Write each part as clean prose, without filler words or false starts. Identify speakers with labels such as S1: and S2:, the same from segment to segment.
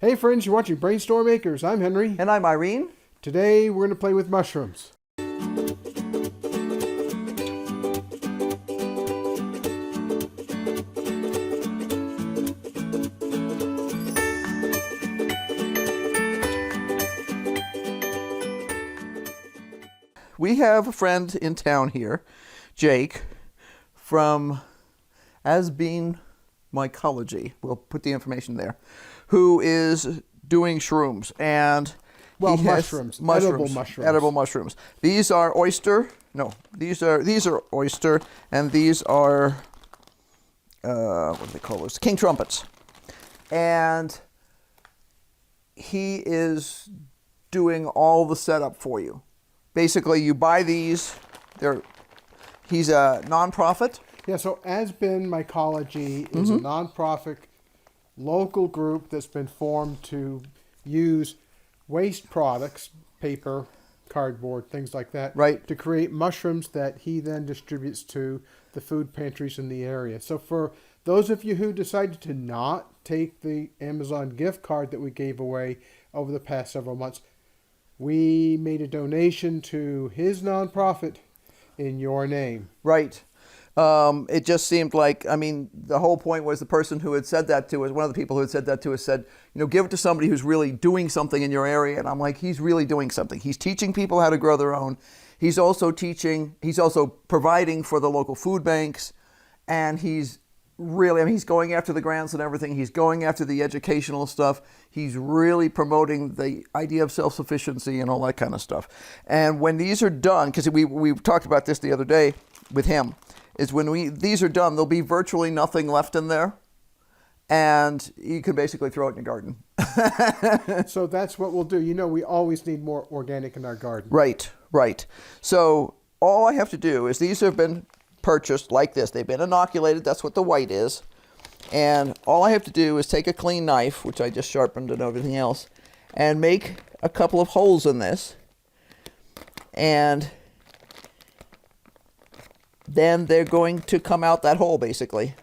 S1: Hey friends, you're watching BrainStormAcres. I'm Henry.
S2: And I'm Irene.
S1: Today we're going to play with mushrooms.
S2: We have a friend in town here, Jake, from Asbeen Mycology. We'll put the information there. Who is doing shrooms and
S1: Mushrooms.
S2: Edible mushrooms. These are oyster. No, these are oyster, and these are what do they call those? King trumpets. And he is doing all the setup for you. Basically, you buy these. He's a nonprofit.
S1: Yeah, so Asbeen Mycology is a nonprofit local group that's been formed to use waste products, paper, cardboard, things like that,
S2: right,
S1: to create mushrooms that he then distributes to the food pantries in the area. So for those of you who decided to not take the Amazon gift card that we gave away over the past several months, we made a donation to his nonprofit in your name.
S2: Right. It just seemed like, I mean, the whole point was the person who had said that to us, one of the people who had said that to us said, you know, give it to somebody who's really doing something in your area. And I'm like, he's really doing something. He's teaching people how to grow their own. He's also providing for the local food banks. And he's really, I mean, he's going after the grants and everything. He's going after the educational stuff. He's really promoting the idea of self-sufficiency and all that kind of stuff. And when these are done, because we talked about this the other day with him, is when these are done, there'll be virtually nothing left in there. And you can basically throw it in your garden.
S1: So that's what we'll do. You know, we always need more organic in our garden.
S2: Right, right. So all I have to do is these have been purchased like this. They've been inoculated. That's what the white is. And all I have to do is take a clean knife, which I just sharpened and everything else, and make a couple of holes in this. And then they're going to come out that hole, basically.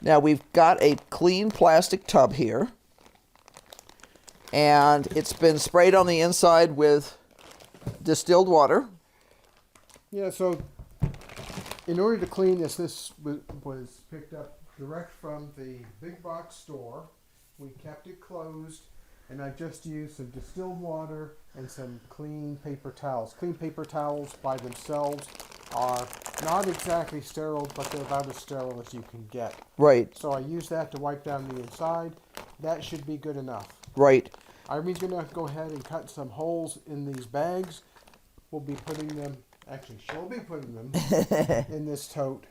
S2: Now, we've got a clean plastic tub here. And it's been sprayed on the inside with distilled water.
S1: Yeah, so in order to clean this was picked up direct from the big box store. We kept it closed, and I just used some distilled water and some clean paper towels. Clean paper towels by themselves are not exactly sterile, but they're about as sterile as you can get.
S2: Right.
S1: So I use that to wipe down the inside. That should be good enough.
S2: Right.
S1: Irene's going to go ahead and cut some holes in these bags. We'll be putting them, actually she'll be putting them in this tote.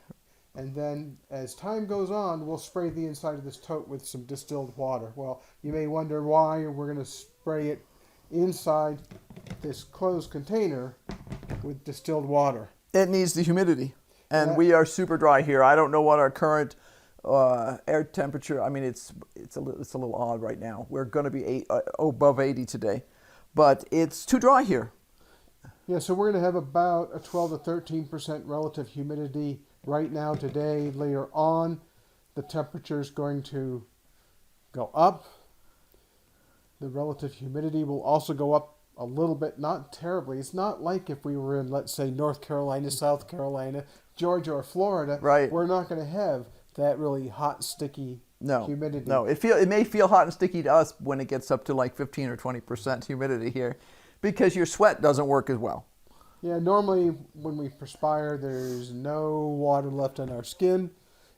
S1: And then as time goes on, we'll spray the inside of this tote with some distilled water. Well, you may wonder why we're going to spray it inside this closed container with distilled water.
S2: It needs the humidity. And we are super dry here. I don't know what our current air temperature, I mean, it's a little odd right now. We're going to be above 80 today. But it's too dry here.
S1: Yeah, so we're going to have about a 12 to 13% relative humidity right now today. Later on, the temperature is going to go up. The relative humidity will also go up a little bit, not terribly. It's not like if we were in, let's say, North Carolina, South Carolina, Georgia, or Florida.
S2: Right.
S1: We're not going to have that really hot, sticky humidity.
S2: No, it may feel hot and sticky to us when it gets up to like 15 or 20% humidity here, because your sweat doesn't work as well.
S1: Yeah, normally when we perspire, there's no water left on our skin.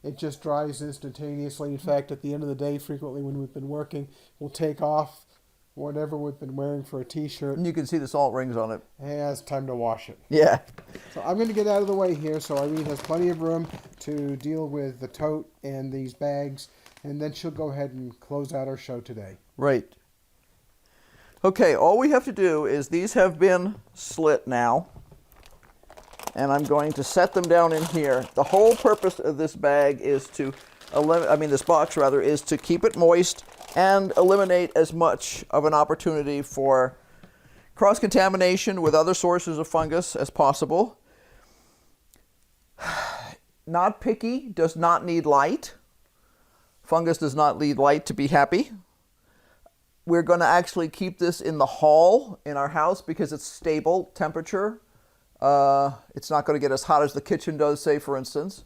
S1: It just dries instantaneously. In fact, at the end of the day, frequently when we've been working, we'll take off whatever we've been wearing for a t-shirt.
S2: And you can see the salt rings on it.
S1: And it's time to wash it.
S2: Yeah.
S1: So I'm going to get out of the way here so Irene has plenty of room to deal with the tote and these bags. And then she'll go ahead and close out our show today.
S2: Right. Okay, all we have to do is these have been slit now. And I'm going to set them down in here. The whole purpose of this bag is to this box rather, is to keep it moist and eliminate as much of an opportunity for cross-contamination with other sources of fungus as possible. Not picky, does not need light Fungus does not need light to be happy. We're going to actually keep this in the hall in our house because it's stable temperature. It's not going to get as hot as the kitchen does, say, for instance.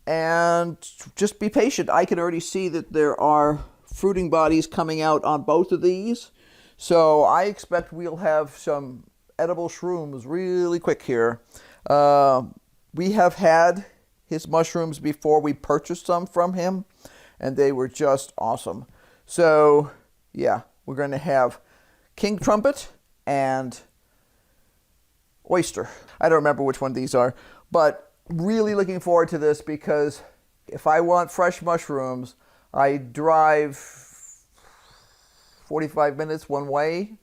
S2: And just be patient. I can already see that there are fruiting bodies coming out on both of these. So I expect we'll have some edible shrooms really quick here. We have had his mushrooms before. We purchased some from him, and they were just awesome. So, yeah, we're going to have king trumpet and oyster. I don't remember which one these are, but really looking forward to this because if I want fresh mushrooms, I drive 45 minutes one way,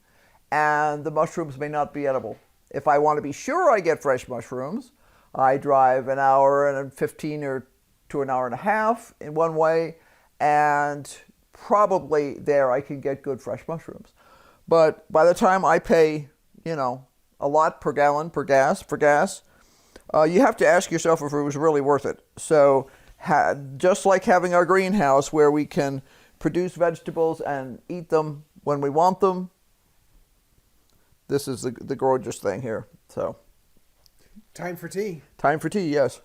S2: and the mushrooms may not be edible. If I want to be sure I get fresh mushrooms, I drive an hour and 15 or to an hour and a half in one way, and probably there I can get good fresh mushrooms. But by the time I pay, a lot per gallon for gas, you have to ask yourself if it was really worth it. So just like having our greenhouse where we can produce vegetables and eat them when we want them, this is the gorgeous thing here. So,
S1: time for tea.
S2: Time for tea, yes.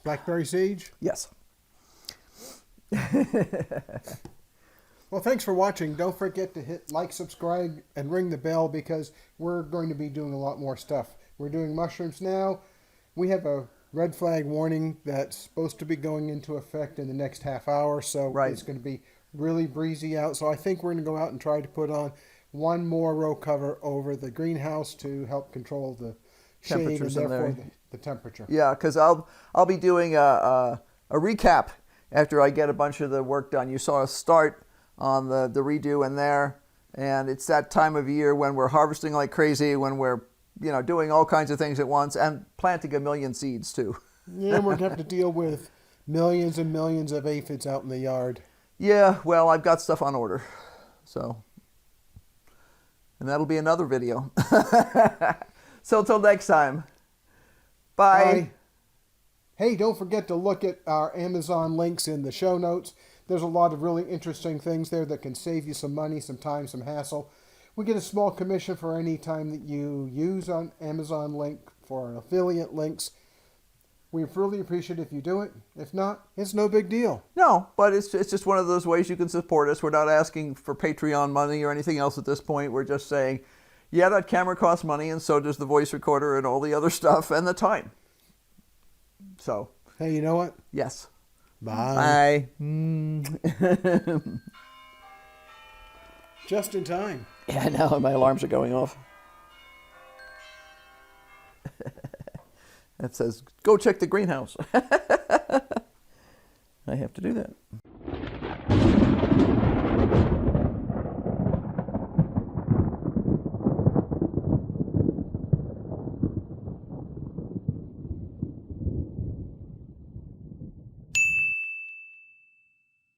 S1: Blackberry sage?
S2: Yes.
S1: Well, thanks for watching. Don't forget to hit like, subscribe, and ring the bell because we're going to be doing a lot more stuff. We're doing mushrooms now. We have a red flag warning that's supposed to be going into effect in the next half hour, so
S2: right.
S1: It's going to be really breezy out. So I think we're going to go out and try to put on one more row cover over the greenhouse to help control the shade and therefore the temperature.
S2: Yeah, because I'll be doing a recap after I get a bunch of the work done. You saw us start on the redo in there, and it's that time of year when we're harvesting like crazy, when we're doing all kinds of things at once and planting a million seeds too.
S1: Yeah, we're going to have to deal with millions and millions of aphids out in the yard.
S2: Yeah, well, I've got stuff on order, so, and that'll be another video. So until next time, bye.
S1: Bye. Hey, don't forget to look at our Amazon links in the show notes. There's a lot of really interesting things there that can save you some money, some time, some hassle. We get a small commission for any time that you use on Amazon link for our affiliate links. We really appreciate it if you do it. If not, it's no big deal.
S2: No, but it's just one of those ways you can support us. We're not asking for Patreon money or anything else at this point. We're just saying, yeah, that camera costs money, and so does the voice recorder and all the other stuff and the time. So.
S1: Hey, you know what?
S2: Yes.
S1: Bye.
S2: Bye.
S1: Just in time.
S2: Yeah, now my alarms are going off. It says, go check the greenhouse. I have to do that.